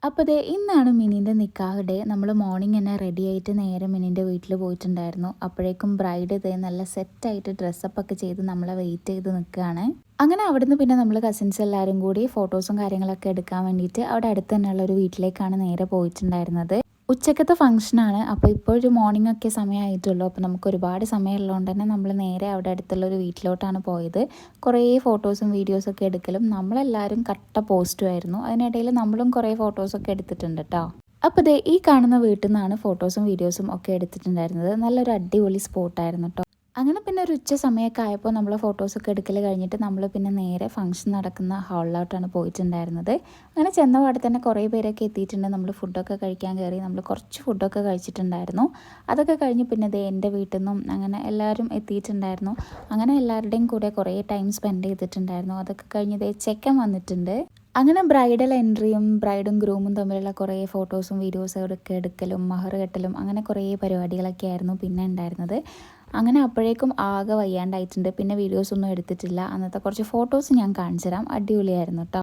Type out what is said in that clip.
അപ്പോൾ ദേ ഇന്നാണ് മിനിൻ്റെ നിക്കാഹ് ഡേ. നമ്മൾ മോർണിംഗ് തന്നെ റെഡി ആയിട്ട് നേരെ മിനിൻ്റെ വീട്ടിൽ പോയിട്ടുണ്ടായിരുന്നു. അപ്പോഴേക്കും ബ്രൈഡ് ഇതേ നല്ല സെറ്റായിട്ട് ഡ്രസ്സപ്പ് ഒക്കെ ചെയ്ത് നമ്മളെ വെയിറ്റ് ചെയ്ത് നിൽക്കുകയാണ്. അങ്ങനെ അവിടുന്ന് പിന്നെ നമ്മൾ കസിൻസ് എല്ലാവരും കൂടി ഫോട്ടോസും കാര്യങ്ങളൊക്കെ എടുക്കാൻ വേണ്ടിയിട്ട് അവിടെ അടുത്ത് തന്നെയുള്ള ഒരു വീട്ടിലേക്കാണ് നേരെ പോയിട്ടുണ്ടായിരുന്നത്. ഉച്ചക്കത്തെ ഫംഗ്ഷനാണ്. അപ്പോൾ ഇപ്പോൾ ഒരു മോർണിംഗ് ഒക്കെ സമയമായിട്ടുള്ളൂ. അപ്പോൾ നമുക്ക് ഒരുപാട് സമയമുള്ളതുകൊണ്ട് തന്നെ നമ്മൾ നേരെ അവിടെ അടുത്തുള്ള ഒരു വീട്ടിലോട്ടാണ് പോയത്. കുറേ ഫോട്ടോസും വീഡിയോസൊക്കെ എടുക്കലും നമ്മളെല്ലാവരും കട്ട പോസ്റ്റുമായിരുന്നു. അതിനിടയിൽ നമ്മളും കുറേ ഫോട്ടോസൊക്കെ എടുത്തിട്ടുണ്ട് കേട്ടോ. അപ്പോൾ ദേ ഈ കാണുന്ന വീട്ടിൽ നിന്നാണ് ഫോട്ടോസും വീഡിയോസും ഒക്കെ എടുത്തിട്ടുണ്ടായിരുന്നത്. നല്ലൊരു അടിപൊളി സ്പോട്ടായിരുന്നു കേട്ടോ. അങ്ങനെ പിന്നെ ഒരു ഉച്ച സമയമൊക്കെ ആയപ്പോൾ നമ്മൾ ഫോട്ടോസൊക്കെ എടുക്കൽ കഴിഞ്ഞിട്ട് നമ്മൾ പിന്നെ നേരെ ഫംഗ്ഷൻ നടക്കുന്ന ഹാളിലോട്ടാണ് പോയിട്ടുണ്ടായിരുന്നത്. അങ്ങനെ ചെന്ന പാടെ തന്നെ കുറേ പേരൊക്കെ എത്തിയിട്ടുണ്ട്. നമ്മൾ ഫുഡൊക്കെ കഴിക്കാൻ കയറി. നമ്മൾ കുറച്ച് ഫുഡൊക്കെ കഴിച്ചിട്ടുണ്ടായിരുന്നു. അതൊക്കെ കഴിഞ്ഞ് പിന്നെ ദേ എൻ്റെ വീട്ടിൽ നിന്നും അങ്ങനെ എല്ലാവരും എത്തിയിട്ടുണ്ടായിരുന്നു. അങ്ങനെ എല്ലാവരുടെയും കൂടെ കുറേ ടൈം സ്പെൻഡ് ചെയ്തിട്ടുണ്ടായിരുന്നു. അതൊക്കെ കഴിഞ്ഞ് ദേ ചെക്കൻ വന്നിട്ടുണ്ട്. അങ്ങനെ ബ്രൈഡൽ എൻട്രിയും ബ്രൈഡും ഗ്രൂമും തമ്മിലുള്ള കുറേ ഫോട്ടോസും വീഡിയോസും ഒക്കെ എടുക്കലും മഹർ കെട്ടലും അങ്ങനെ കുറേ പരിപാടികളൊക്കെ ആയിരുന്നു പിന്നെ ഉണ്ടായിരുന്നത്. അങ്ങനെ അപ്പോഴേക്കും ആകെ വയ്യാണ്ടായിട്ടുണ്ട്. പിന്നെ വീഡിയോസൊന്നും എടുത്തിട്ടില്ല. അന്നത്തെ കുറച്ച് ഫോട്ടോസ് ഞാൻ കാണിച്ചു തരാം. അടിപൊളിയായിരുന്നു കേട്ടോ.